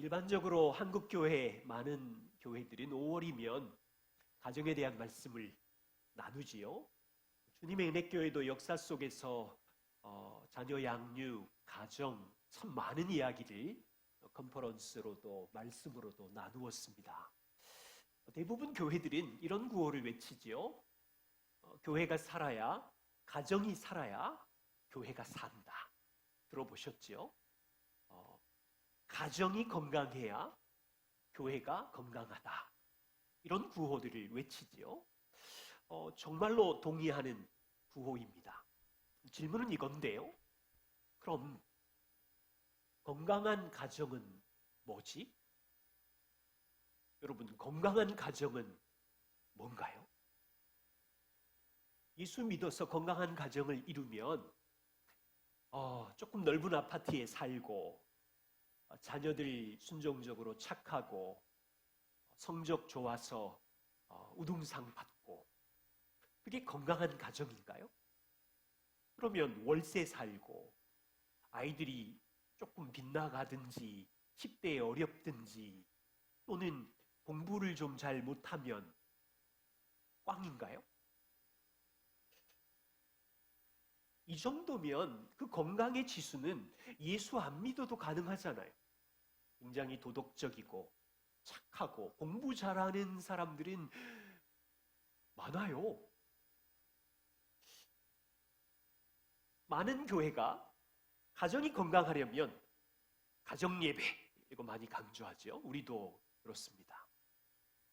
일반적으로 한국 교회 많은 교회들은 5월이면 가정에 대한 말씀을 나누지요. 주님의 은혜교회도 역사 속에서 자녀 양육, 가정 참 많은 이야기를 컨퍼런스로도 말씀으로도 나누었습니다. 대부분 교회들은 이런 구호를 외치지요. 교회가 살아야, 가정이 살아야 교회가 산다. 들어보셨지요? 가정이 건강해야 교회가 건강하다. 이런 구호들을 외치지요. 정말로 동의하는 구호입니다. 질문은 이건데요. 그럼 건강한 가정은 뭐지? 여러분, 건강한 가정은 뭔가요? 예수 믿어서 건강한 가정을 이루면 조금 넓은 아파트에 살고 자녀들이 순종적으로 착하고 성적 좋아서 우등상 받고, 그게 건강한 가정인가요? 그러면 월세 살고 아이들이 조금 빗나가든지 10대에 어렵든지 또는 공부를 좀 잘 못하면 꽝인가요? 이 정도면 그 건강의 지수는 예수 안 믿어도 가능하잖아요. 굉장히 도덕적이고 착하고 공부 잘하는 사람들은 많아요. 많은 교회가 가정이 건강하려면 가정 예배, 이거 많이 강조하죠. 우리도 그렇습니다.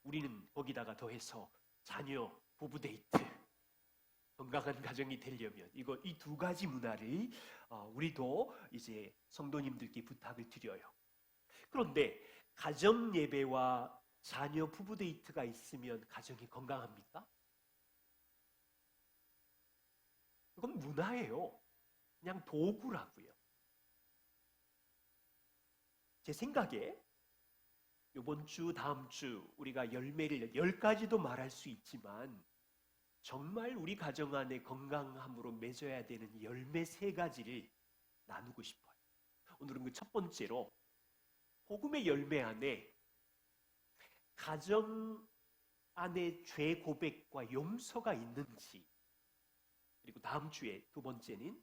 우리는 거기다가 더해서 자녀 부부 데이트, 건강한 가정이 되려면 이 두 가지 문화를 우리도 이제 성도님들께 부탁을 드려요. 그런데 가정 예배와 자녀 부부 데이트가 있으면 가정이 건강합니까? 그건 문화예요. 그냥 도구라고요. 제 생각에 이번 주, 다음 주 우리가 열매를 10가지도 말할 수 있지만 정말 우리 가정 안에 건강함으로 맺어야 되는 열매 3가지를 나누고 싶어요. 오늘은 그 첫 번째로 복음의 열매 안에 가정 안에 죄 고백과 용서가 있는지, 그리고 다음 주에 두 번째는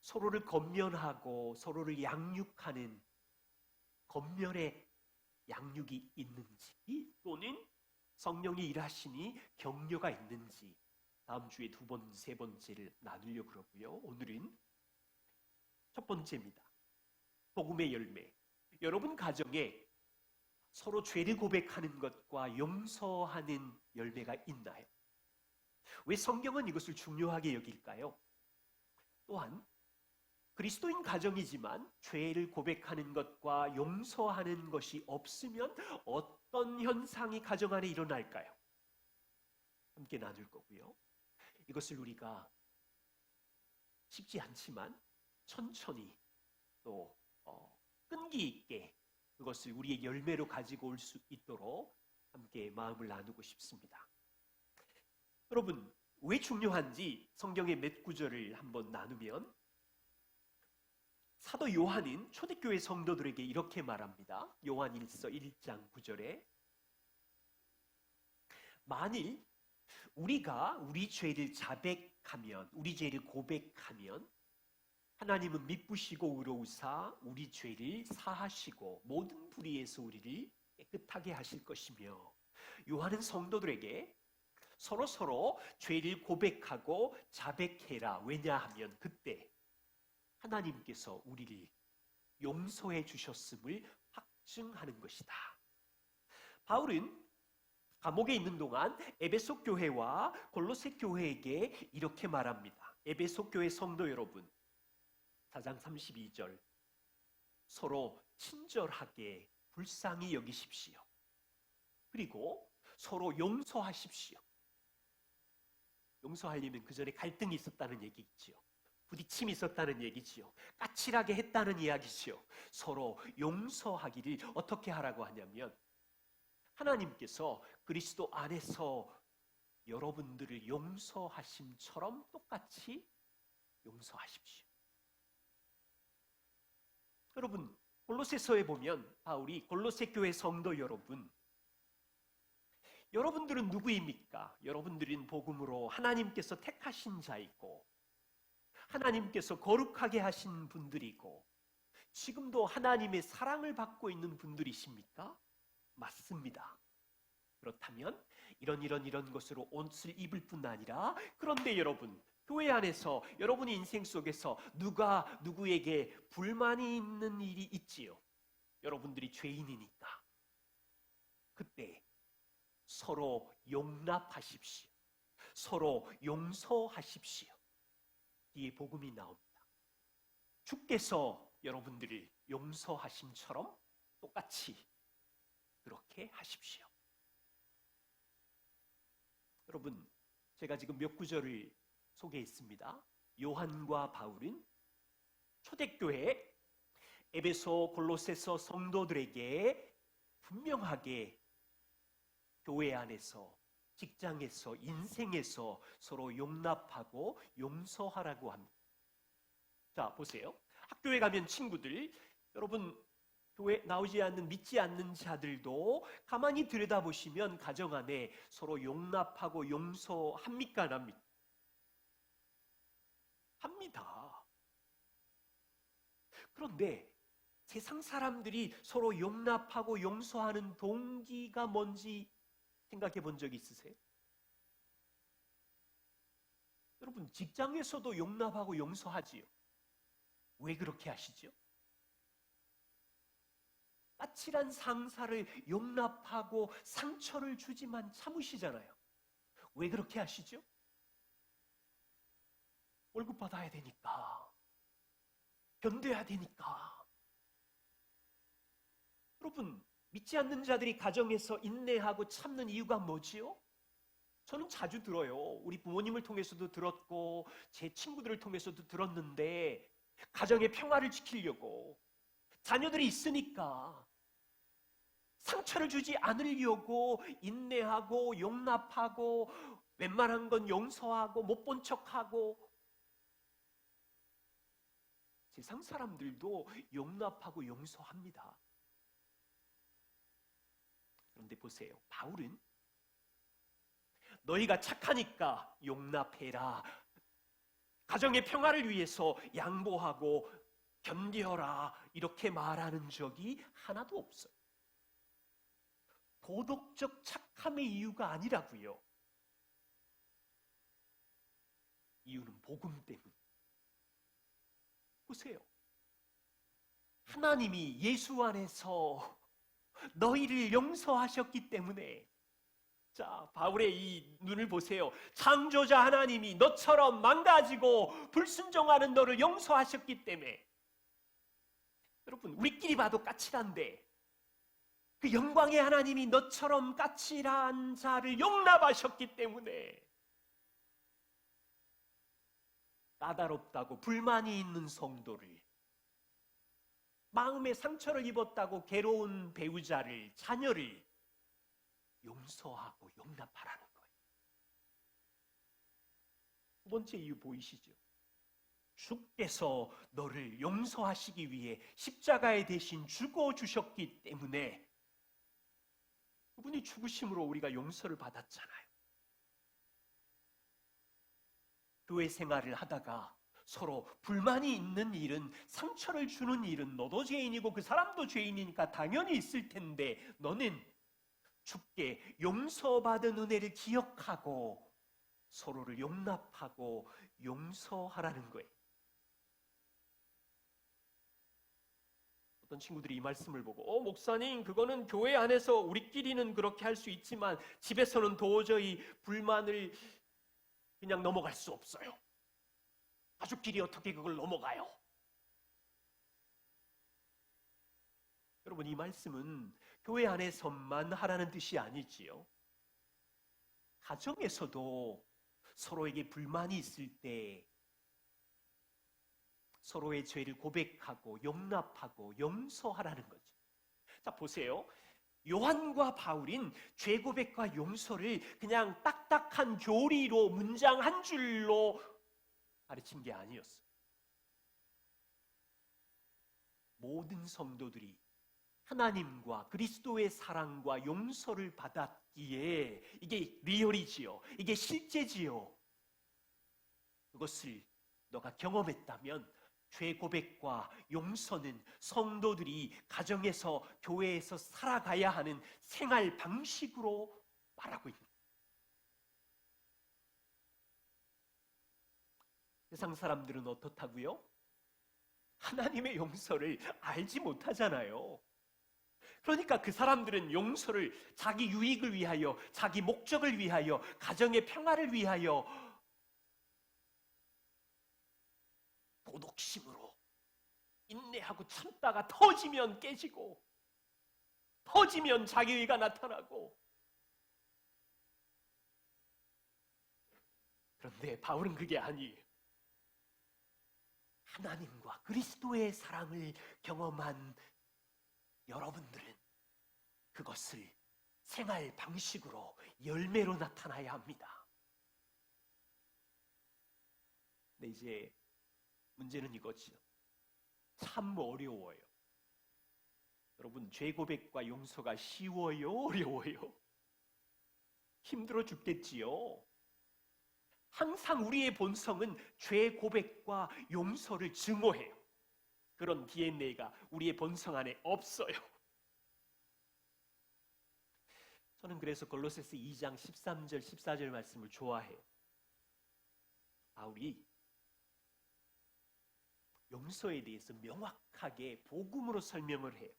서로를 건면하고 서로를 양육하는 건면의 양육이 있는지, 또는 성령이 일하시니 격려가 있는지 다음 주에 두 번, 세 번째를 나누려고 그러고요. 오늘은 첫 번째입니다. 복음의 열매. 여러분 가정에 서로 죄를 고백하는 것과 용서하는 열매가 있나요? 왜 성경은 이것을 중요하게 여길까요? 또한 그리스도인 가정이지만 죄를 고백하는 것과 용서하는 것이 없으면 어떤 현상이 가정 안에 일어날까요? 함께 나눌 거고요. 이것을 우리가 쉽지 않지만 천천히 또 끈기 있게 그것을 우리의 열매로 가지고 올 수 있도록 함께 마음을 나누고 싶습니다. 여러분, 왜 중요한지 성경의 몇 구절을 한번 나누면, 사도 요한은 초대교회 성도들에게 이렇게 말합니다. 요한 1서 1장 9절에 만일 우리가 우리 죄를 자백하면, 우리 죄를 고백하면 하나님은 미쁘시고 의로우사 우리 죄를 사하시고 모든 불의에서 우리를 깨끗하게 하실 것이며, 요한은 성도들에게 서로 죄를 고백하고 자백해라. 왜냐하면 그때 하나님께서 우리를 용서해 주셨음을 확증하는 것이다. 바울은 감옥에 있는 동안 에베소 교회와 골로새 교회에게 이렇게 말합니다. 에베소 교회 성도 여러분, 4장 32절, 서로 친절하게 불쌍히 여기십시오. 그리고 서로 용서하십시오. 용서하려면 그 전에 갈등이 있었다는 얘기지요. 부딪힘이 있었다는 얘기지요. 까칠하게 했다는 이야기지요. 서로 용서하기를 어떻게 하라고 하냐면, 하나님께서 그리스도 안에서 여러분들을 용서하심처럼 똑같이 용서하십시오. 여러분, 골로새서에 보면 바울이 골로새 교회 성도 여러분, 여러분들은 누구입니까? 여러분들은 복음으로 하나님께서 택하신 자이고 하나님께서 거룩하게 하신 분들이고 지금도 하나님의 사랑을 받고 있는 분들이십니까? 맞습니다. 그렇다면 이런 것으로 옷을 입을 뿐 아니라, 그런데 여러분, 교회 안에서 여러분의 인생 속에서 누가 누구에게 불만이 있는 일이 있지요. 여러분들이 죄인이니까. 그때 서로 용납하십시오. 서로 용서하십시오. 뒤에 복음이 나옵니다. 주께서 여러분들을 용서하심처럼 똑같이 그렇게 하십시오. 여러분, 제가 지금 몇 구절을 소개했습니다. 요한과 바울은 초대교회 에베소 골로새서 성도들에게 분명하게 교회 안에서, 직장에서, 인생에서 서로 용납하고 용서하라고 합니다. 자, 보세요. 학교에 가면 친구들, 여러분 교회 나오지 않는, 믿지 않는 자들도 가만히 들여다보시면 가정 안에 서로 용납하고 용서합니까? 안 합니까? 합니다. 그런데 세상 사람들이 서로 용납하고 용서하는 동기가 뭔지 생각해 본 적 있으세요? 여러분, 직장에서도 용납하고 용서하지요. 왜 그렇게 하시죠? 까칠한 상사를 용납하고 상처를 주지만 참으시잖아요. 왜 그렇게 하시죠? 월급 받아야 되니까, 견뎌야 되니까. 여러분, 믿지 않는 자들이 가정에서 인내하고 참는 이유가 뭐지요? 저는 자주 들어요. 우리 부모님을 통해서도 들었고 제 친구들을 통해서도 들었는데, 가정의 평화를 지키려고, 자녀들이 있으니까 상처를 주지 않으려고 인내하고 용납하고 웬만한 건 용서하고 못 본 척하고. 세상 사람들도 용납하고 용서합니다. 그런데 보세요. 바울은 너희가 착하니까 용납해라, 가정의 평화를 위해서 양보하고 견뎌라, 이렇게 말하는 적이 하나도 없어요. 도덕적 착함의 이유가 아니라고요. 이유는 복음 때문에. 보세요. 하나님이 예수 안에서 너희를 용서하셨기 때문에. 자, 바울의 이 눈을 보세요. 창조자 하나님이 너처럼 망가지고 불순종하는 너를 용서하셨기 때문에. 여러분, 우리끼리 봐도 까칠한데 그 영광의 하나님이 너처럼 까칠한 자를 용납하셨기 때문에. 까다롭다고 불만이 있는 성도를, 마음에 상처를 입었다고 괴로운 배우자를, 자녀를 용서하고 용납하라는 거예요. 두 번째 이유 보이시죠? 주께서 너를 용서하시기 위해 십자가에 대신 죽어주셨기 때문에. 그분이 죽으심으로 우리가 용서를 받았잖아요. 교회 생활을 하다가 서로 불만이 있는 일은, 상처를 주는 일은 너도 죄인이고 그 사람도 죄인이니까 당연히 있을 텐데, 너는 주께 용서받은 은혜를 기억하고 서로를 용납하고 용서하라는 거예요. 어떤 친구들이 이 말씀을 보고 목사님, 그거는 교회 안에서 우리끼리는 그렇게 할 수 있지만 집에서는 도저히 불만을 그냥 넘어갈 수 없어요. 가족끼리 어떻게 그걸 넘어가요? 여러분, 이 말씀은 교회 안에서만 하라는 뜻이 아니지요. 가정에서도 서로에게 불만이 있을 때 서로의 죄를 고백하고 용납하고 용서하라는 거죠. 자, 보세요. 요한과 바울은 죄 고백과 용서를 그냥 딱딱한 교리로, 문장 한 줄로 가르친 게 아니었어요. 모든 성도들이 하나님과 그리스도의 사랑과 용서를 받았기에 이게 리얼이지요. 이게 실제지요. 그것을 너가 경험했다면 죄 고백과 용서는 성도들이 가정에서 교회에서 살아가야 하는 생활 방식으로 말하고 있는 거예요. 세상 사람들은 어떻다고요? 하나님의 용서를 알지 못하잖아요. 그러니까 그 사람들은 용서를 자기 유익을 위하여, 자기 목적을 위하여, 가정의 평화를 위하여 도덕심으로 인내하고 참다가 터지면 깨지고, 터지면 자기의가 나타나고. 그런데 바울은 그게 아니에요. 하나님과 그리스도의 사랑을 경험한 여러분들은 그것을 생활 방식으로 열매로 나타나야 합니다. 근데 이제 문제는 이거죠. 참 어려워요. 여러분, 죄 고백과 용서가 쉬워요? 어려워요? 힘들어 죽겠지요. 항상 우리의 본성은 죄 고백과 용서를 증오해요. 그런 DNA가 우리의 본성 안에 없어요. 저는 그래서 골로새서 2장 13절 14절 말씀을 좋아해요. 바울이 용서에 대해서 명확하게 복음으로 설명을 해요.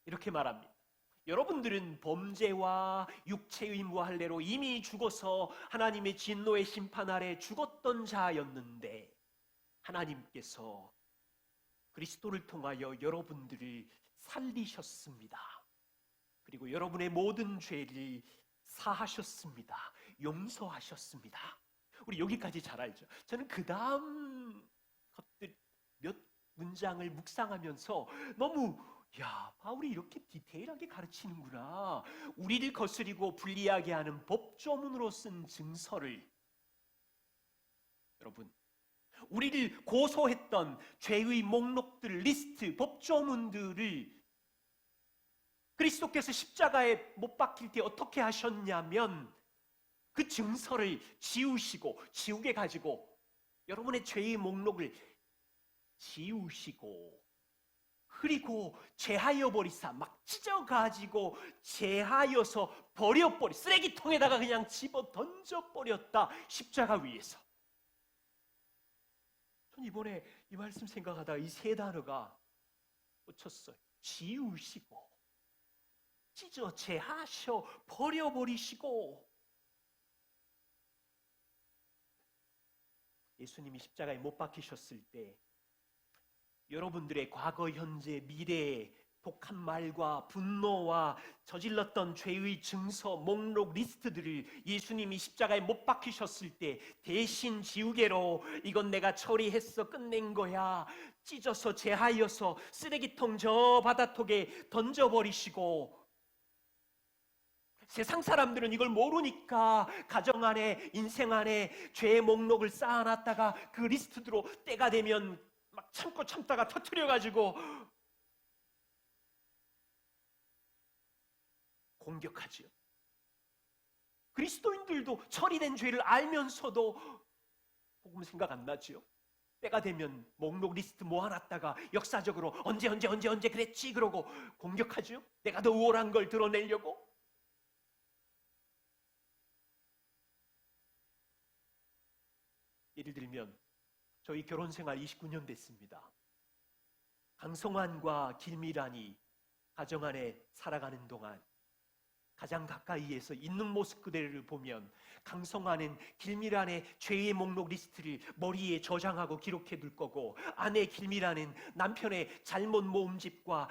이렇게 말합니다. 여러분들은 범죄와 육체의 무할례로 이미 죽어서 하나님의 진노의 심판 아래 죽었던 자였는데 하나님께서 그리스도를 통하여 여러분들을 살리셨습니다. 그리고 여러분의 모든 죄를 사하셨습니다. 용서하셨습니다. 우리 여기까지 잘 알죠. 저는 그 다음 것들 몇 문장을 묵상하면서 너무 바울이 이렇게 디테일하게 가르치는구나. 우리를 거스리고 불리하게 하는 법조문으로 쓴 증서를, 여러분, 우리를 고소했던 죄의 목록들, 리스트, 법조문들을 그리스도께서 십자가에 못 박힐 때 어떻게 하셨냐면 그 증서를 지우시고, 지우개 가지고 여러분의 죄의 목록을 지우시고, 그리고 제하여 버리사, 막 찢어가지고 제하여서 버려버리, 쓰레기통에다가 그냥 집어 던져버렸다. 십자가 위에서. 전 이번에 이 말씀 생각하다가 이 세 단어가 꽂혔어요. 지우시고, 찢어 제하셔 버려버리시고. 예수님이 십자가에 못 박히셨을 때 여러분들의 과거, 현재, 미래의 독한 말과 분노와 저질렀던 죄의 증서, 목록, 리스트들을 예수님이 십자가에 못 박히셨을 때 대신 지우개로 이건 내가 처리했어, 끝낸 거야, 찢어서 제하여서 쓰레기통 저 바다톡에 던져버리시고, 세상 사람들은 이걸 모르니까 가정 안에, 인생 안에 죄의 목록을 쌓아놨다가 그 리스트대로 때가 되면 막 참고 참다가 터뜨려가지고 공격하지요. 그리스도인들도 처리된 죄를 알면서도 복음 생각 안 나지요. 때가 되면 목록 리스트 모아놨다가 역사적으로 언제 그랬지 그러고 공격하지요. 내가 더 우월한 걸 드러내려고. 예를 들면 저희 결혼생활 29년 됐습니다. 강성환과 길미란이 가정 안에 살아가는 동안 가장 가까이에서 있는 모습 그대로를 보면 강성환은 길미란의 죄의 목록 리스트를 머리에 저장하고 기록해 둘 거고, 아내 길미란은 남편의 잘못 모음집과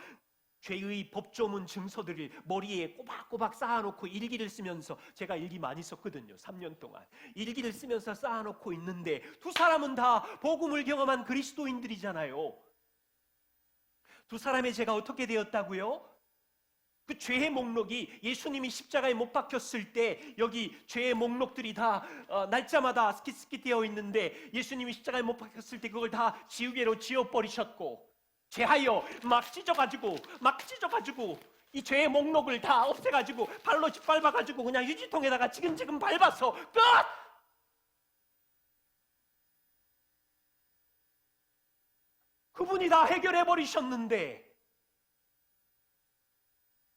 죄의 법조문 증서들을 머리에 꼬박꼬박 쌓아놓고 일기를 쓰면서, 제가 일기 많이 썼거든요. 3년 동안 일기를 쓰면서 쌓아놓고 있는데 두 사람은 다 복음을 경험한 그리스도인들이잖아요. 두 사람의 죄가 어떻게 되었다고요? 그 죄의 목록이 예수님이 십자가에 못 박혔을 때 여기 죄의 목록들이 다 날짜마다 스킷 되어 있는데, 예수님이 십자가에 못 박혔을 때 그걸 다 지우개로 지워버리셨고, 죄하여 막 찢어가지고 이 죄의 목록을 다 없애가지고 발로 짓밟아가지고 그냥 유지통에다가 지근지근 밟아서 끝! 그분이 다 해결해 버리셨는데,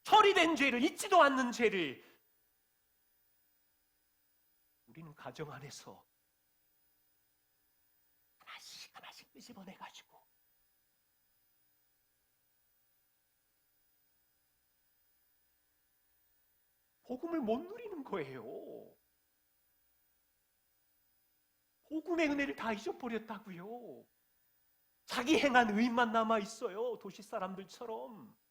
처리된 죄를, 잊지도 않는 죄를 우리는 가정 안에서 하나씩 끄집어내가지고 복음을 못 누리는 거예요. 복음의 은혜를 다 잊어버렸다고요. 자기 행한 의만 남아있어요. 도시 사람들처럼.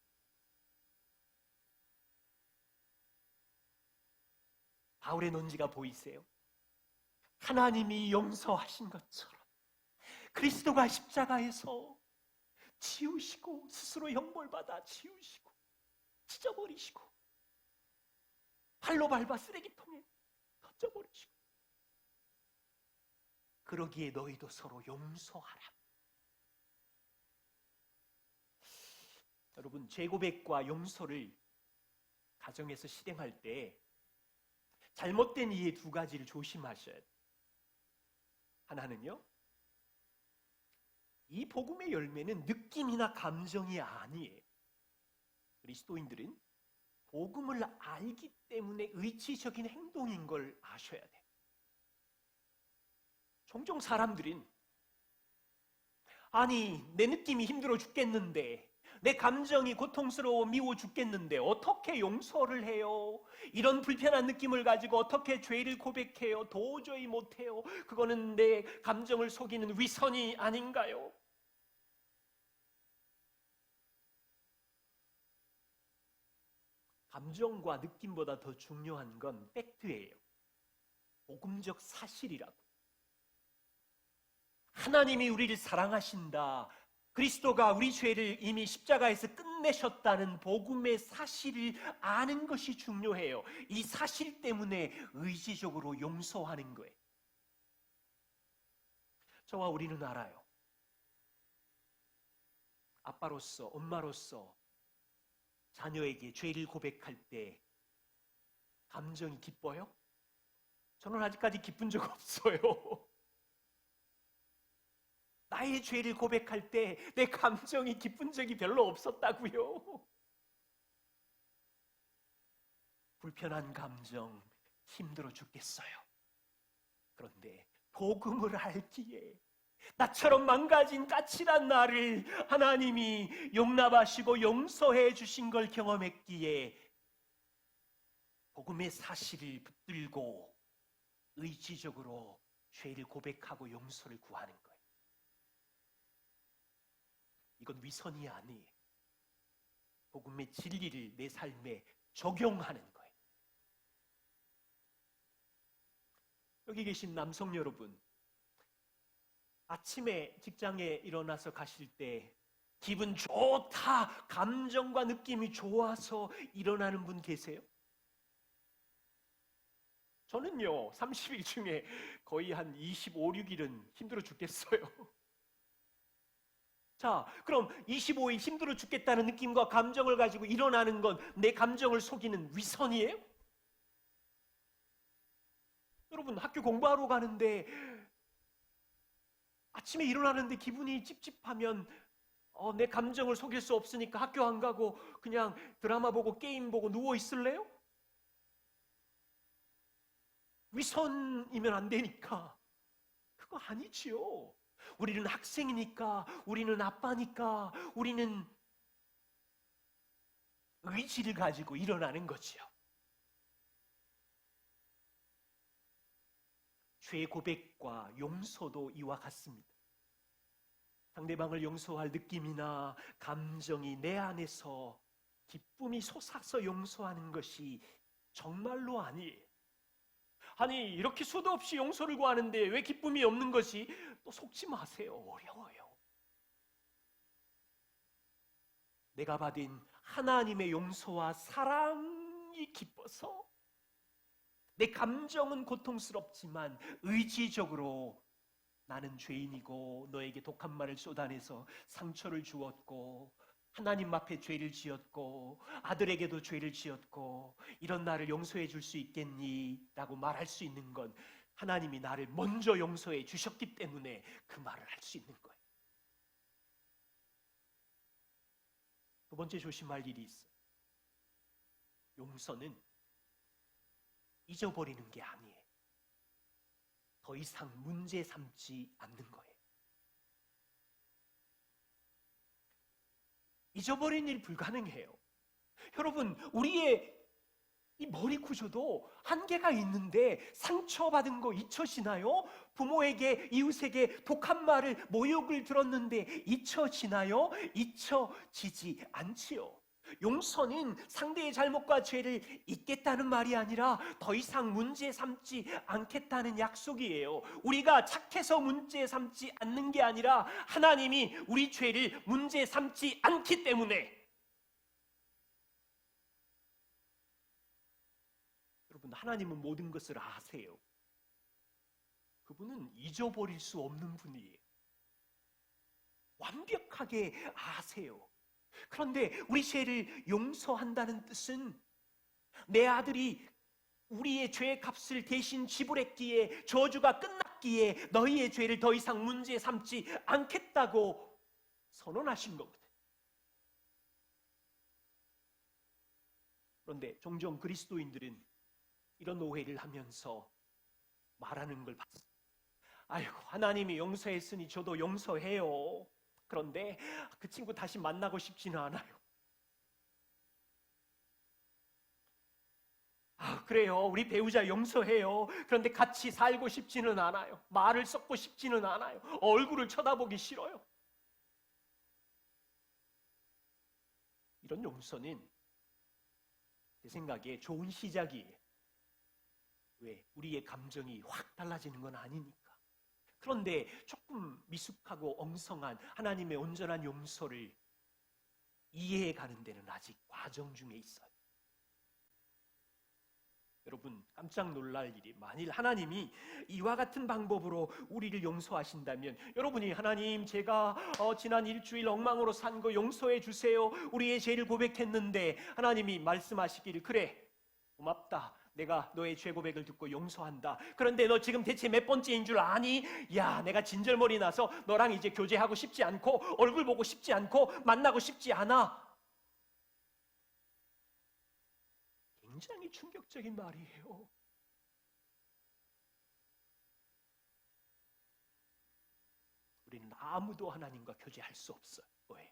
바울의 논지가 보이세요? 하나님이 용서하신 것처럼 그리스도가 십자가에서 지우시고, 스스로 형벌받아 지우시고 찢어버리시고 발로 밟아 쓰레기통에 던져버리시고, 그러기에 너희도 서로 용서하라. 여러분, 죄고백과 용서를 가정에서 실행할 때 잘못된 이해 두 가지를 조심하셔야 돼요. 하나는요, 이 복음의 열매는 느낌이나 감정이 아니에요. 그리스도인들은 복음을 알기 때문에 의지적인 행동인 걸 아셔야 돼요. 종종 사람들은, 아니 내 느낌이 힘들어 죽겠는데, 내 감정이 고통스러워 미워 죽겠는데 어떻게 용서를 해요? 이런 불편한 느낌을 가지고 어떻게 죄를 고백해요? 도저히 못해요. 그거는 내 감정을 속이는 위선이 아닌가요? 감정과 느낌보다 더 중요한 건 팩트예요. 복음적 사실이라고. 하나님이 우리를 사랑하신다, 그리스도가 우리 죄를 이미 십자가에서 끝내셨다는 복음의 사실을 아는 것이 중요해요. 이 사실 때문에 의지적으로 용서하는 거예요. 저와 우리는 알아요. 아빠로서, 엄마로서 자녀에게 죄를 고백할 때 감정이 기뻐요? 저는 아직까지 기쁜 적 없어요. 나의 죄를 고백할 때 내 감정이 기쁜 적이 별로 없었다고요. 불편한 감정, 힘들어 죽겠어요. 그런데 복음을 알기에 나처럼 망가진 까칠한 나를 하나님이 용납하시고 용서해 주신 걸 경험했기에 복음의 사실을 붙들고 의지적으로 죄를 고백하고 용서를 구하는 거예요. 이건 위선이 아니에요. 복음의 진리를 내 삶에 적용하는 거예요. 여기 계신 남성 여러분, 아침에 직장에 일어나서 가실 때 기분 좋다, 감정과 느낌이 좋아서 일어나는 분 계세요? 저는요, 30일 중에 거의 한 25, 6일은 힘들어 죽겠어요. 자, 그럼 25일 힘들어 죽겠다는 느낌과 감정을 가지고 일어나는 건 내 감정을 속이는 위선이에요? 여러분, 학교 공부하러 가는데 아침에 일어나는데 기분이 찝찝하면 내 감정을 속일 수 없으니까 학교 안 가고 그냥 드라마 보고 게임 보고 누워 있을래요? 위선이면 안 되니까. 그거 아니지요. 우리는 학생이니까, 우리는 아빠니까, 우리는 의지를 가지고 일어나는 거지요. 죄 고백과 용서도 이와 같습니다. 상대방을 용서할 느낌이나 감정이 내 안에서 기쁨이 솟아서 용서하는 것이 정말로 아니에요. 아니, 이렇게 수도 없이 용서를 구하는데 왜 기쁨이 없는 것이? 또 속지 마세요. 어려워요. 내가 받은 하나님의 용서와 사랑이 기뻐서 내 감정은 고통스럽지만 의지적으로 나는 죄인이고 너에게 독한 말을 쏟아내서 상처를 주었고 하나님 앞에 죄를 지었고 아들에게도 죄를 지었고 이런 나를 용서해 줄 수 있겠니? 라고 말할 수 있는 건 하나님이 나를 먼저 용서해 주셨기 때문에 그 말을 할 수 있는 거예요. 두 번째 조심할 일이 있어요. 용서는 잊어버리는 게 아니에요. 더 이상 문제 삼지 않는 거예요. 잊어버린 일 불가능해요. 여러분, 우리의 이 머리 구조도 한계가 있는데 상처받은 거 잊혀지나요? 부모에게, 이웃에게 독한 말을, 모욕을 들었는데 잊혀지나요? 잊혀지지 않지요. 용서는 상대의 잘못과 죄를 잊겠다는 말이 아니라 더 이상 문제 삼지 않겠다는 약속이에요. 우리가 착해서 문제 삼지 않는 게 아니라 하나님이 우리 죄를 문제 삼지 않기 때문에. 여러분, 하나님은 모든 것을 아세요. 그분은 잊어버릴 수 없는 분이에요. 완벽하게 아세요. 그런데 우리 죄를 용서한다는 뜻은 내 아들이 우리의 죄의 값을 대신 지불했기에 저주가 끝났기에 너희의 죄를 더 이상 문제 삼지 않겠다고 선언하신 거거든요. 그런데 종종 그리스도인들은 이런 오해를 하면서 말하는 걸 봤어요. 아이고, 하나님이 용서했으니 저도 용서해요. 그런데 그 친구 다시 만나고 싶지는 않아요. 아, 그래요. 우리 배우자 용서해요. 그런데 같이 살고 싶지는 않아요. 말을 섞고 싶지는 않아요. 얼굴을 쳐다보기 싫어요. 이런 용서는 제 생각에 좋은 시작이에요. 왜? 우리의 감정이 확 달라지는 건 아니니까. 그런데 조금 미숙하고 엉성한 하나님의 온전한 용서를 이해해 가는 데는 아직 과정 중에 있어요. 여러분, 깜짝 놀랄 일이, 만일 하나님이 이와 같은 방법으로 우리를 용서하신다면, 여러분이 하나님, 제가 지난 일주일 엉망으로 산 거 용서해 주세요. 우리의 죄를 고백했는데 하나님이 말씀하시기를, 그래, 고맙다. 내가 너의 죄 고백을 듣고 용서한다. 그런데 너 지금 대체 몇 번째인 줄 아니? 야, 내가 진절머리 나서 너랑 이제 교제하고 싶지 않고 얼굴 보고 싶지 않고 만나고 싶지 않아. 굉장히 충격적인 말이에요. 우리는 아무도 하나님과 교제할 수 없어요. 왜?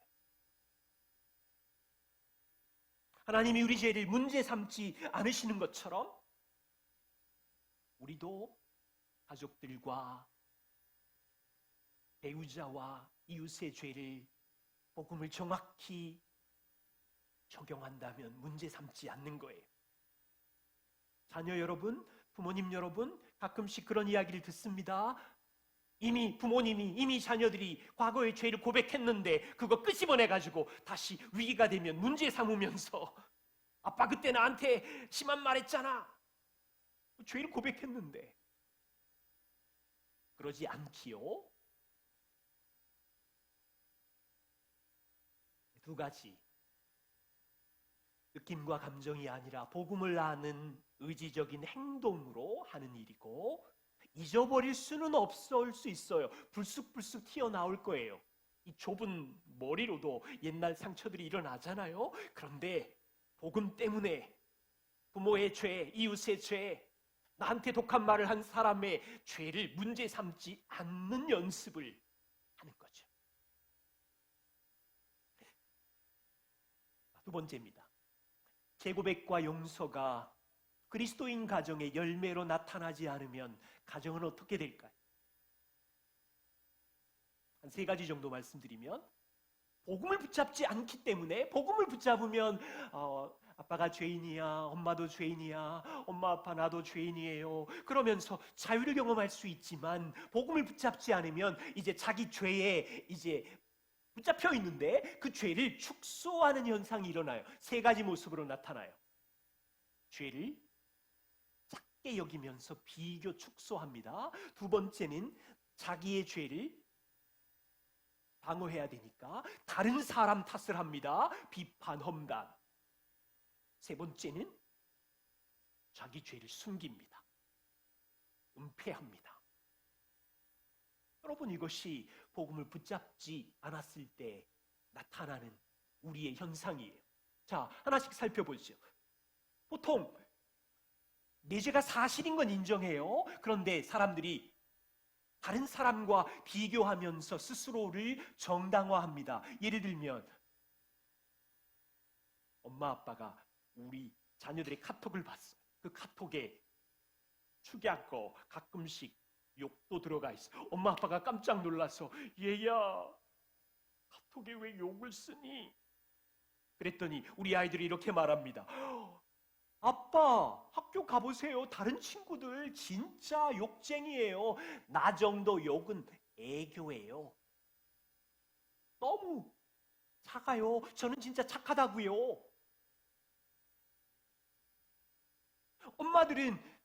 하나님이 우리 죄를 문제 삼지 않으시는 것처럼 우리도 가족들과 배우자와 이웃의 죄를, 복음을 정확히 적용한다면 문제 삼지 않는 거예요. 자녀 여러분, 부모님 여러분, 가끔씩 그런 이야기를 듣습니다. 부모님이 자녀들이 과거의 죄를 고백했는데 그거 끄집어내가지고 다시 위기가 되면 문제 삼으면서, 아빠 그때 나한테 심한 말 했잖아. 죄를 고백했는데. 그러지 않기요. 두 가지. 느낌과 감정이 아니라 복음을 아는 의지적인 행동으로 하는 일이고, 잊어버릴 수는 없을 수 있어요. 불쑥불쑥 튀어나올 거예요. 이 좁은 머리로도 옛날 상처들이 일어나잖아요. 그런데 복음 때문에 부모의 죄, 이웃의 죄, 나한테 독한 말을 한 사람의 죄를 문제 삼지 않는 연습을 하는 거죠. 두 번째입니다. 재고백과 용서가 그리스도인 가정의 열매로 나타나지 않으면 가정은 어떻게 될까요? 한 세 가지 정도 말씀드리면, 복음을 붙잡지 않기 때문에, 복음을 붙잡으면 아빠가 죄인이야, 엄마도 죄인이야, 엄마 아빠 나도 죄인이에요, 그러면서 자유를 경험할 수 있지만, 복음을 붙잡지 않으면 이제 자기 죄에 이제 붙잡혀 있는데 그 죄를 축소하는 현상이 일어나요. 세 가지 모습으로 나타나요. 죄를 작게 여기면서 비교 축소합니다. 두 번째는 자기의 죄를 방어해야 되니까 다른 사람 탓을 합니다. 비판, 험담. 세 번째는 자기 죄를 숨깁니다. 은폐합니다. 여러분, 이것이 복음을 붙잡지 않았을 때 나타나는 우리의 현상이에요. 자, 하나씩 살펴보죠. 보통 내 죄가 사실인 건 인정해요. 그런데 사람들이 다른 사람과 비교하면서 스스로를 정당화합니다. 예를 들면 엄마 아빠가 우리 자녀들의 카톡을 봤어요. 그 카톡에 축약거 가끔씩 욕도 들어가 있어요. 엄마 아빠가 깜짝 놀라서 얘야 카톡에 왜 욕을 쓰니? 그랬더니 우리 아이들이 이렇게 말합니다. 아빠 학교 가보세요. 다른 친구들 진짜 욕쟁이에요. 나 정도 욕은 애교예요. 너무 작아요. 저는 진짜 착하다고요. 엄마들은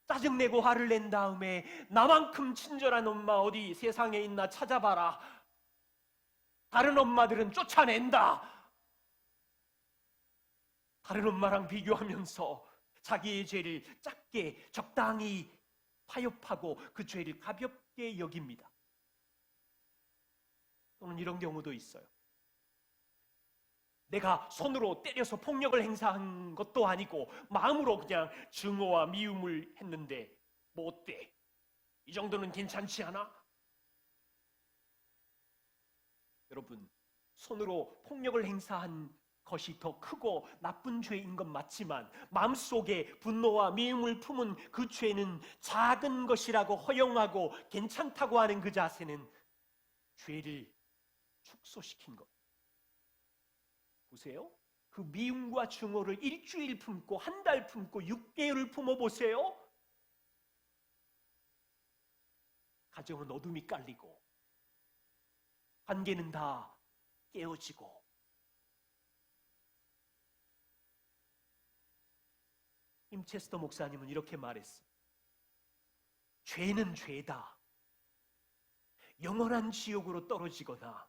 짜증내고 화를 낸 다음에 나만큼 친절한 엄마 어디 세상에 있나 찾아봐라. 다른 엄마들은 쫓아낸다. 다른 엄마랑 비교하면서 자기의 죄를 작게 적당히 타협하고 그 죄를 가볍게 여깁니다. 또는 이런 경우도 있어요. 내가 손으로 때려서 폭력을 행사한 것도 아니고 마음으로 그냥 증오와 미움을 했는데 뭐 어때? 이 정도는 괜찮지 않아? 여러분, 손으로 폭력을 행사한 것이 더 크고 나쁜 죄인 건 맞지만 마음속에 분노와 미움을 품은 그 죄는 작은 것이라고 허용하고 괜찮다고 하는 그 자세는 죄를 축소시킨 것. 보세요. 그 미움과 증오를 일주일 품고 한 달 품고 6개월을 품어보세요. 가정은 어둠이 깔리고 관계는 다 깨어지고 임체스터 목사님은 이렇게 말했어요. 죄는 죄다. 영원한 지옥으로 떨어지거나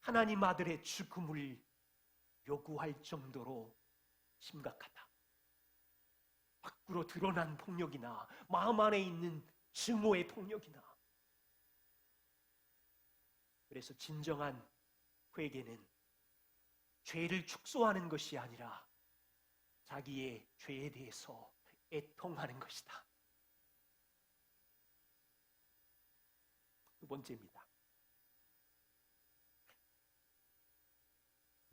하나님 아들의 죽음을 요구할 정도로 심각하다. 밖으로 드러난 폭력이나 마음 안에 있는 증오의 폭력이나. 그래서 진정한 회개는 죄를 축소하는 것이 아니라 자기의 죄에 대해서 애통하는 것이다. 두 번째입니다.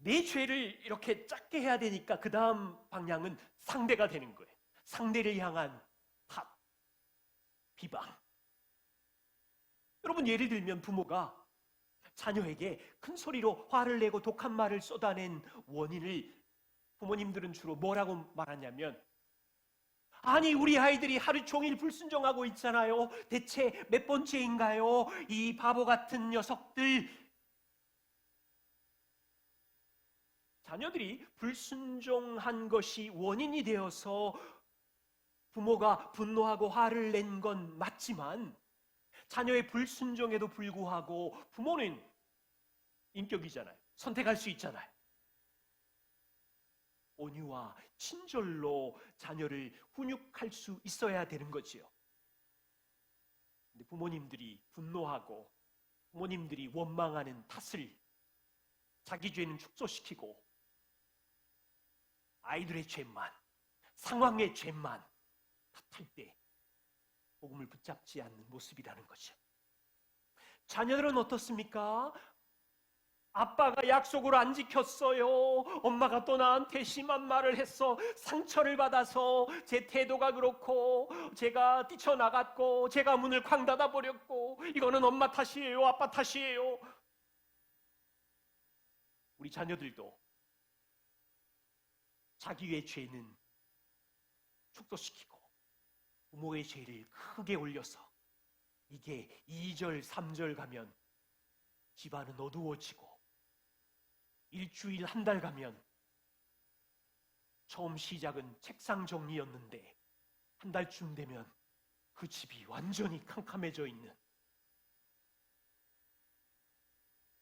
내 죄를 이렇게 작게 해야 되니까 그 다음 방향은 상대가 되는 거예요. 상대를 향한 탓, 비방. 여러분, 예를 들면 부모가 자녀에게 큰 소리로 화를 내고 독한 말을 쏟아낸 원인을 부모님들은 주로 뭐라고 말하냐면, 아니 우리 아이들이 하루 종일 불순종하고 있잖아요. 대체 몇 번째인가요? 이 바보 같은 녀석들. 자녀들이 불순종한 것이 원인이 되어서 부모가 분노하고 화를 낸 건 맞지만 자녀의 불순종에도 불구하고 부모는 인격이잖아요. 선택할 수 있잖아요. 온유와 친절로 자녀를 훈육할 수 있어야 되는 거지요. 근데 부모님들이 분노하고 부모님들이 원망하는 탓을 자기 죄는 축소시키고 아이들의 죄만, 상황의 죄만 탓할 때 복음을 붙잡지 않는 모습이라는 거죠. 자녀들은 어떻습니까? 아빠가 약속을 안 지켰어요. 엄마가 또 나한테 심한 말을 했어. 상처를 받아서 제 태도가 그렇고 제가 뛰쳐나갔고 제가 문을 쾅 닫아버렸고 이거는 엄마 탓이에요. 아빠 탓이에요. 우리 자녀들도 자기의 죄는 축소시키고 부모의 죄를 크게 올려서 이게 2절, 3절 가면 집안은 어두워지고 일주일, 한 달 가면 처음 시작은 책상 정리였는데 한 달쯤 되면 그 집이 완전히 캄캄해져 있는,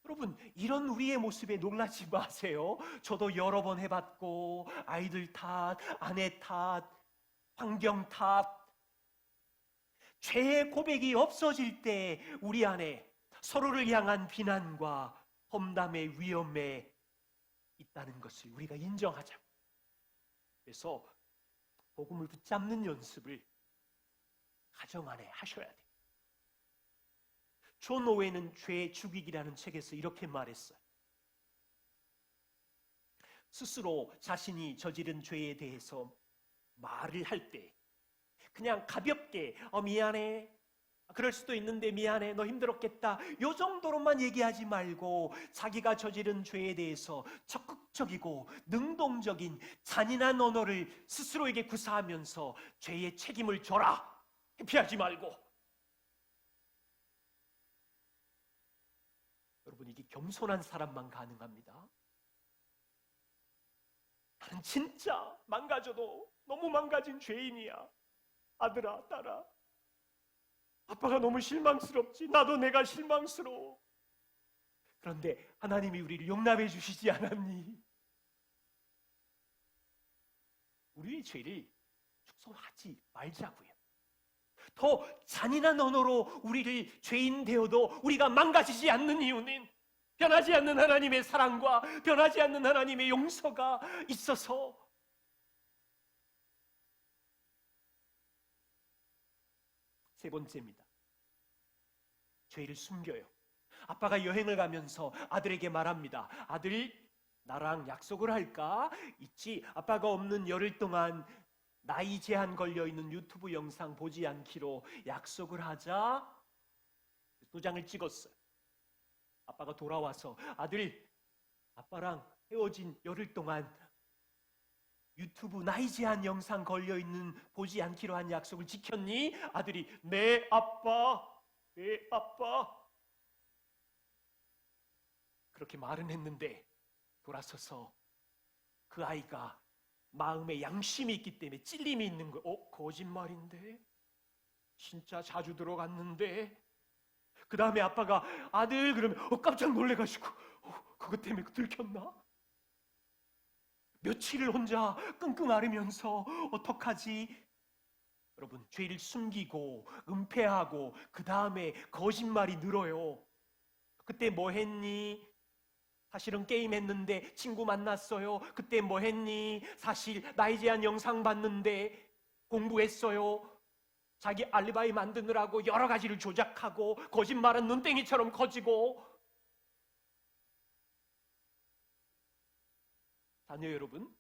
여러분, 이런 우리의 모습에 놀라지 마세요. 저도 여러 번 해봤고, 아이들 탓, 아내 탓, 환경 탓, 죄의 고백이 없어질 때 우리 안에 서로를 향한 비난과 험담의 위험에 있다는 것을 우리가 인정하자고. 그래서 복음을 붙잡는 연습을 가정 안에 하셔야 돼요. 존 오웬은 죄의 죽이기라는 책에서 이렇게 말했어요. 스스로 자신이 저지른 죄에 대해서 말을 할 때 그냥 가볍게 미안해, 그럴 수도 있는데 미안해, 너 힘들었겠다, 요 정도로만 얘기하지 말고 자기가 저지른 죄에 대해서 적극적이고 능동적인 잔인한 언어를 스스로에게 구사하면서 죄의 책임을 져라, 회피하지 말고. 여러분, 이게 겸손한 사람만 가능합니다. 나는 진짜 망가져도 너무 망가진 죄인이야. 아들아, 딸아, 아빠가 너무 실망스럽지. 나도 내가 실망스러워. 그런데 하나님이 우리를 용납해 주시지 않았니? 우리의 죄를 축소하지 말자고요. 더 잔인한 언어로 우리를 죄인 되어도 우리가 망가지지 않는 이유는 변하지 않는 하나님의 사랑과 변하지 않는 하나님의 용서가 있어서. 세 번째입니다. 죄를 숨겨요. 아빠가 여행을 가면서 아들에게 말합니다. 아들, 나랑 약속을 할까? 있지. 아빠가 없는 열흘 동안 나이 제한 걸려있는 유튜브 영상 보지 않기로 약속을 하자. 도장을 찍었어요. 아빠가 돌아와서 아들, 아빠랑 헤어진 열흘 동안 유튜브 나이 제한 영상 걸려있는 보지 않기로 한 약속을 지켰니? 아들이 네 아빠, 네 아빠, 그렇게 말은 했는데 돌아서서 그 아이가 마음에 양심이 있기 때문에 찔림이 있는 거예요. 거짓말인데? 진짜 자주 들어갔는데? 그 다음에 아빠가 아들 그러면 깜짝 놀래가지고 그것 때문에 들켰나? 며칠을 혼자 끙끙 앓으면서 어떡하지? 여러분, 죄를 숨기고 은폐하고 그 다음에 거짓말이 늘어요. 그때 뭐 했니? 사실은 게임했는데 친구 만났어요. 그때 뭐 했니? 사실 나이 제한 영상 봤는데 공부했어요. 자기 알리바이 만드느라고 여러 가지를 조작하고 거짓말은 눈땡이처럼 커지고. 자녀 여러분,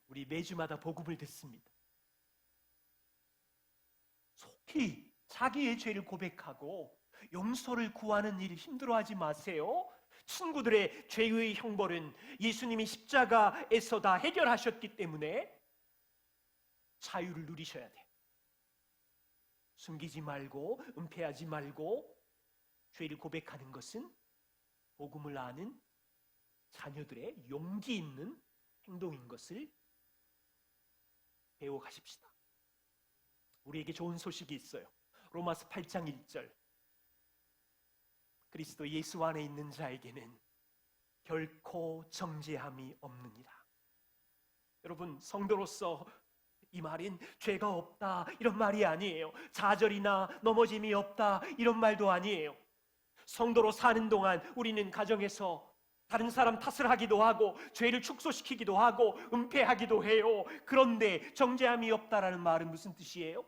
우리 매주마다 복음을 듣습니다. 속히 자기의 죄를 고백하고 용서를 구하는 일 힘들어하지 마세요. 친구들의 죄의 형벌은 예수님이 십자가에서 다 해결하셨기 때문에 자유를 누리셔야 돼요. 숨기지 말고 은폐하지 말고 죄를 고백하는 것은 복음을 아는 자녀들의 용기 있는 행동인 것을 배워가십시다. 우리에게 좋은 소식이 있어요. 로마서 8장 1절. 그리스도 예수 안에 있는 자에게는 결코 정죄함이 없느니라. 여러분, 성도로서 이 말은 죄가 없다 이런 말이 아니에요. 좌절이나 넘어짐이 없다 이런 말도 아니에요. 성도로 사는 동안 우리는 가정에서 다른 사람 탓을 하기도 하고 죄를 축소시키기도 하고 은폐하기도 해요. 그런데 정죄함이 없다라는 말은 무슨 뜻이에요?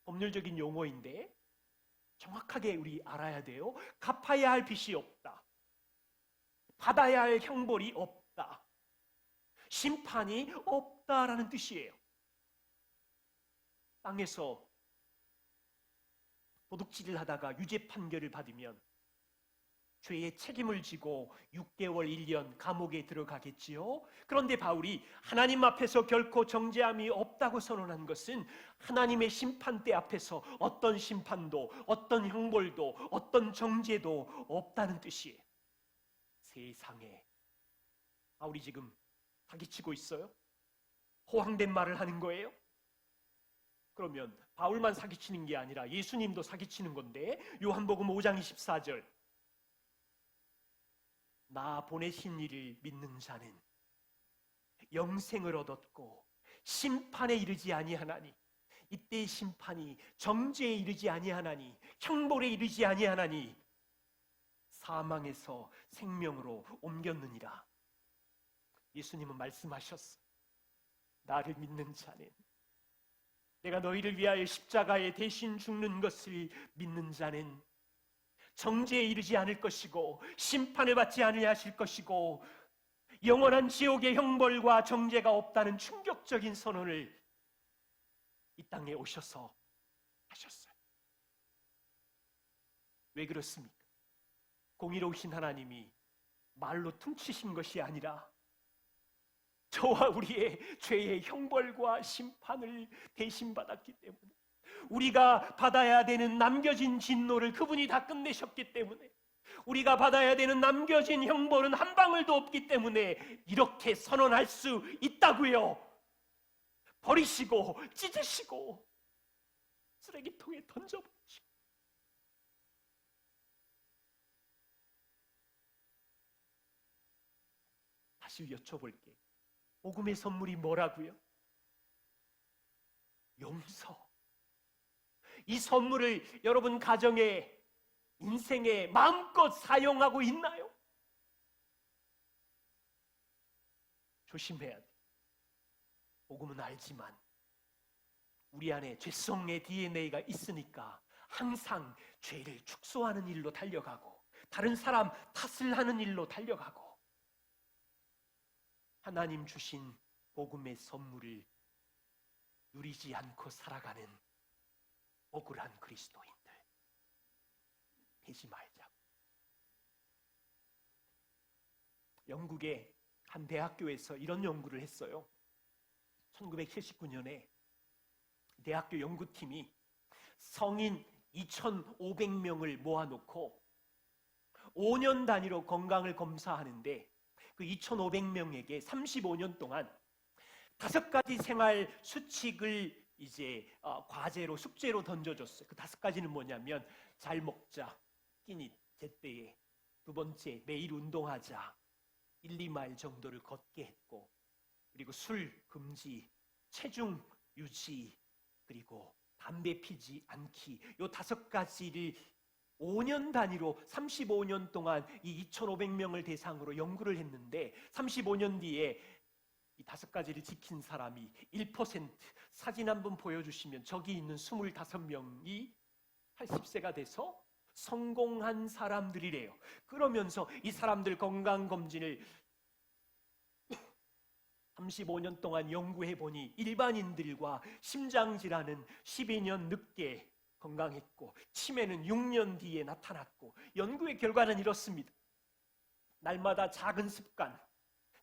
법률적인 용어인데 정확하게 우리 알아야 돼요. 갚아야 할 빚이 없다. 받아야 할 형벌이 없다. 심판이 없다라는 뜻이에요. 땅에서 도둑질을 하다가 유죄 판결을 받으면 죄의 책임을 지고 6개월, 1년 감옥에 들어가겠지요. 그런데 바울이 하나님 앞에서 결코 정죄함이 없다고 선언한 것은 하나님의 심판대 앞에서 어떤 심판도, 어떤 형벌도, 어떤 정죄도 없다는 뜻이에요. 세상에, 바울이 지금 사기치고 있어요? 호황된 말을 하는 거예요? 그러면 바울만 사기치는 게 아니라 예수님도 사기치는 건데, 요한복음 5장 24절, 나 보내신 이를 믿는 자는 영생을 얻었고 심판에 이르지 아니하나니, 이때의 심판이 정죄에 이르지 아니하나니, 형벌에 이르지 아니하나니 사망에서 생명으로 옮겼느니라. 예수님은 말씀하셨어. 나를 믿는 자는, 내가 너희를 위하여 십자가에 대신 죽는 것을 믿는 자는 정죄에 이르지 않을 것이고 심판을 받지 아니하실 것이고 영원한 지옥의 형벌과 정죄가 없다는 충격적인 선언을 이 땅에 오셔서 하셨어요. 왜 그렇습니까? 공의로우신 하나님이 말로 퉁치신 것이 아니라 저와 우리의 죄의 형벌과 심판을 대신 받았기 때문에, 우리가 받아야 되는 남겨진 진노를 그분이 다 끝내셨기 때문에, 우리가 받아야 되는 남겨진 형벌은 한 방울도 없기 때문에 이렇게 선언할 수 있다고요. 버리시고 찢으시고 쓰레기통에 던져버리시고. 다시 여쭤볼게. 복음의 선물이 뭐라고요? 용서. 이 선물을 여러분 가정에, 인생에 마음껏 사용하고 있나요? 조심해야 돼. 복음은 알지만 우리 안에 죄성의 DNA가 있으니까 항상 죄를 축소하는 일로 달려가고 다른 사람 탓을 하는 일로 달려가고, 하나님 주신 복음의 선물을 누리지 않고 살아가는 억울한 그리스도인들 되지 말자고. 영국의 한 대학교에서 이런 연구를 했어요. 1979년에 대학교 연구팀이 성인 2,500명을 모아놓고 5년 단위로 건강을 검사하는데, 그 2,500명에게 35년 동안 5가지 생활 수칙을 이제 과제로, 숙제로 던져줬어요. 그 5가지는 뭐냐면, 잘 먹자, 끼니 제때에, 두 번째 매일 운동하자, 1, 2마일 정도를 걷게 했고, 그리고 술 금지, 체중 유지, 그리고 담배 피지 않기, 요 5가지를 5년 단위로 35년 동안 이 2,500명을 대상으로 연구를 했는데, 35년 뒤에 이 5가지를 지킨 사람이 1%, 사진 한번 보여주시면 저기 있는 25명이 80세가 돼서 성공한 사람들이래요. 그러면서 이 사람들 건강검진을 35년 동안 연구해보니 일반인들과 심장질환은 12년 늦게 건강했고 치매는 6년 뒤에 나타났고, 연구의 결과는 이렇습니다. 날마다 작은 습관,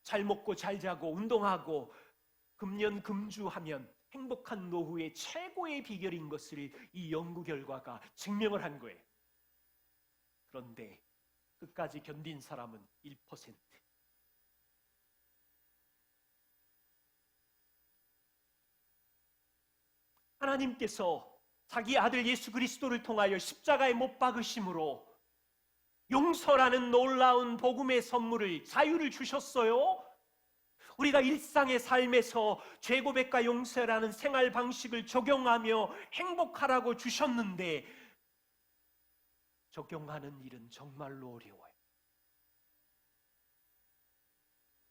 잘 먹고 잘 자고 운동하고 금연금주하면 행복한 노후의 최고의 비결인 것을 이 연구 결과가 증명을 한 거예요. 그런데 끝까지 견딘 사람은 1%. 하나님께서 자기 아들 예수 그리스도를 통하여 십자가에 못 박으심으로 용서라는 놀라운 복음의 선물을, 자유를 주셨어요. 우리가 일상의 삶에서 죄 고백과 용서라는 생활 방식을 적용하며 행복하라고 주셨는데, 적용하는 일은 정말로 어려워요.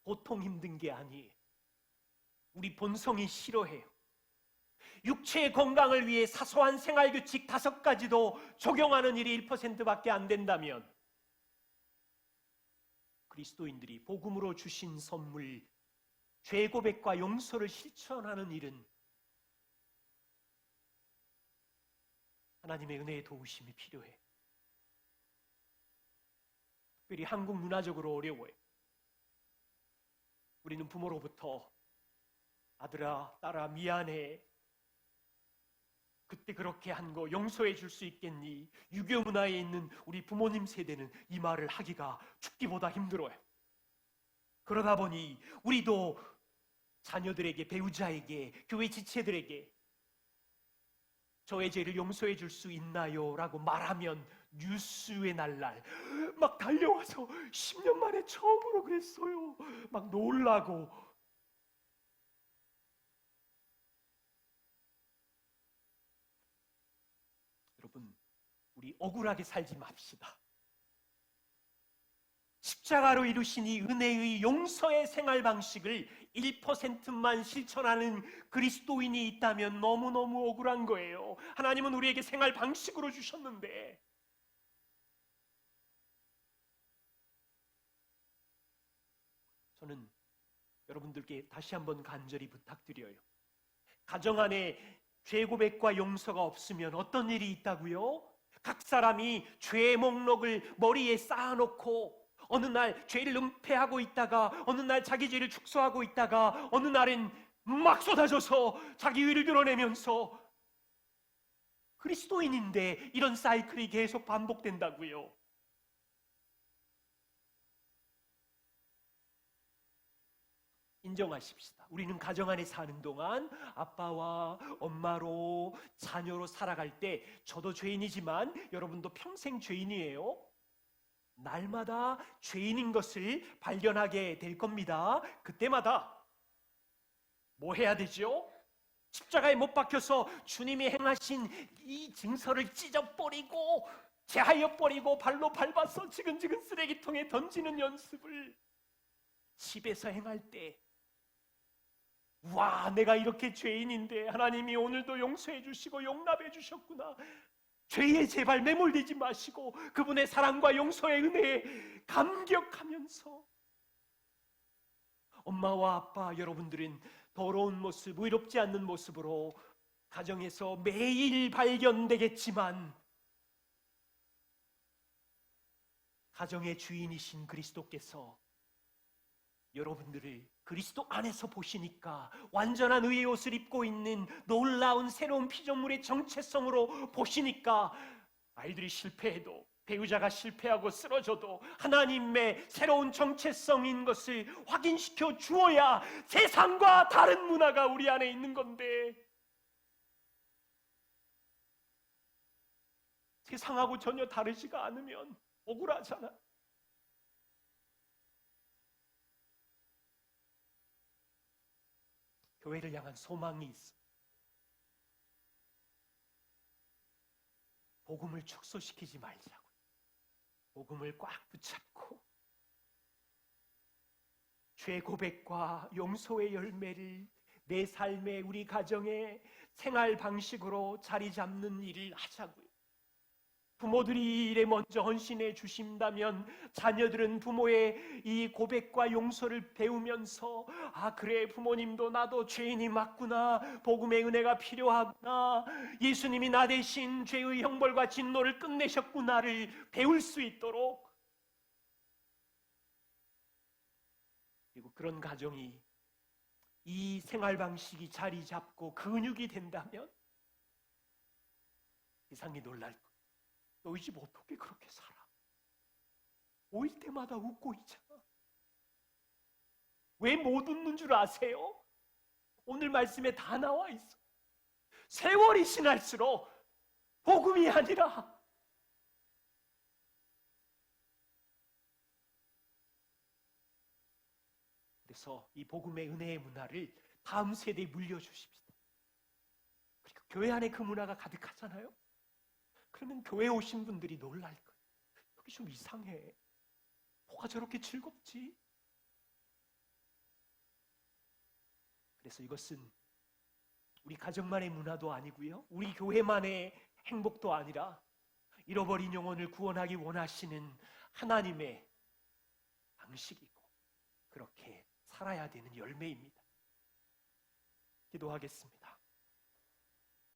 보통 힘든 게 아니에요. 우리 본성이 싫어해요. 육체의 건강을 위해 사소한 생활규칙 5가지도 적용하는 일이 1%밖에 안 된다면, 그리스도인들이 복음으로 주신 선물, 죄 고백과 용서를 실천하는 일은 하나님의 은혜의 도우심이 필요해. 특별히 한국 문화적으로 어려워요. 우리는 부모로부터 아들아, 딸아, 미안해. 그때 그렇게 한 거 용서해 줄 수 있겠니? 유교 문화에 있는 우리 부모님 세대는 이 말을 하기가 죽기보다 힘들어요. 그러다 보니 우리도 자녀들에게, 배우자에게, 교회 지체들에게 저의 죄를 용서해 줄 수 있나요? 라고 말하면 뉴스의 날날 막 달려와서 10년 만에 처음으로 그랬어요. 막 놀라고. 여러분, 우리 억울하게 살지 맙시다. 십자가로 이루신 이 은혜의 용서의 생활 방식을 1%만 실천하는 그리스도인이 있다면 너무너무 억울한 거예요. 하나님은 우리에게 생활 방식으로 주셨는데. 저는 여러분들께 다시 한번 간절히 부탁드려요. 가정 안에 죄 고백과 용서가 없으면 어떤 일이 있다고요? 각 사람이 죄의 목록을 머리에 쌓아놓고 어느 날 죄를 은폐하고 있다가 어느 날 자기 죄를 축소하고 있다가 어느 날은 막 쏟아져서 자기 의를 드러내면서 그리스도인인데 이런 사이클이 계속 반복된다고요. 인정하십시다. 우리는 가정 안에 사는 동안 아빠와 엄마로 자녀로 살아갈 때 저도 죄인이지만 여러분도 평생 죄인이에요. 날마다 죄인인 것을 발견하게 될 겁니다. 그때마다 뭐 해야 되죠? 십자가에 못 박혀서 주님이 행하신 이 증서를 찢어버리고 제하여버리고 발로 밟아서 지근지근 쓰레기통에 던지는 연습을 집에서 행할 때, 와, 내가 이렇게 죄인인데 하나님이 오늘도 용서해 주시고 용납해 주셨구나. 죄에 제발 매몰되지 마시고 그분의 사랑과 용서의 은혜에 감격하면서, 엄마와 아빠 여러분들은 더러운 모습, 의롭지 않는 모습으로 가정에서 매일 발견되겠지만 가정의 주인이신 그리스도께서 여러분들을 그리스도 안에서 보시니까 완전한 의의 옷을 입고 있는 놀라운 새로운 피조물의 정체성으로 보시니까 아이들이 실패해도, 배우자가 실패하고 쓰러져도 하나님의 새로운 정체성인 것을 확인시켜 주어야 세상과 다른 문화가 우리 안에 있는 건데, 세상하고 전혀 다르지가 않으면 억울하잖아. 교회를 향한 소망이 있어. 복음을 축소시키지 말자고. 복음을 꽉 붙잡고 죄 고백과 용서의 열매를 내 삶에, 우리 가정의 생활 방식으로 자리 잡는 일을 하자고요. 부모들이 이 일에 먼저 헌신해 주신다면 자녀들은 부모의 이 고백과 용서를 배우면서, 아 그래, 부모님도 나도 죄인이 맞구나, 복음의 은혜가 필요하구나, 예수님이 나 대신 죄의 형벌과 진노를 끝내셨구나를 배울 수 있도록, 그리고 그런 가정이 이 생활 방식이 자리 잡고 근육이 된다면 세상이 놀랄 거예요. 너희 집 어떻게 그렇게 살아? 모일 때마다 웃고 있잖아. 왜 못 웃는 줄 아세요? 오늘 말씀에 다 나와 있어. 세월이 지날수록 복음이 아니라 그래서 이 복음의 은혜의 문화를 다음 세대에 물려주십시다. 그리고 교회 안에 그 문화가 가득하잖아요. 그러면 교회 오신 분들이 놀랄 거예요. 여기 좀 이상해. 뭐가 저렇게 즐겁지? 그래서 이것은 우리 가정만의 문화도 아니고요, 우리 교회만의 행복도 아니라 잃어버린 영혼을 구원하기 원하시는 하나님의 방식이고 그렇게 살아야 되는 열매입니다. 기도하겠습니다.